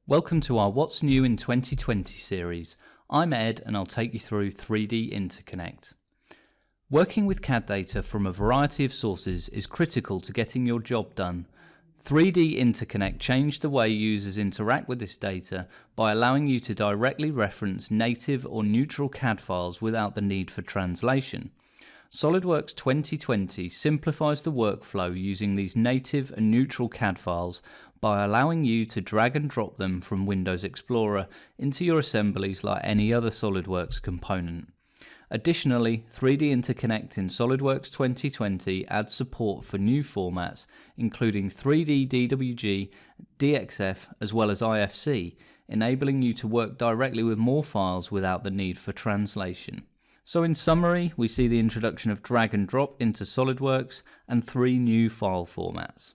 Welcome to our What's New in 2020 series. I'm Ed and I'll take you through 3D Interconnect. Working with CAD data from a variety of sources is critical to getting your job done. 3D Interconnect changed the way users interact with this data by allowing you to directly reference native or neutral CAD files without the need for translation. SOLIDWORKS 2020 simplifies the workflow using these native and neutral CAD files by allowing you to drag and drop them from Windows Explorer into your assemblies like any other SOLIDWORKS component. Additionally, 3D Interconnect in SOLIDWORKS 2020 adds support for new formats including 3D DWG, DXF as well as IFC, enabling you to work directly with more files without the need for translation. So in summary, we see the introduction of drag and drop into SOLIDWORKS and 3 new file formats.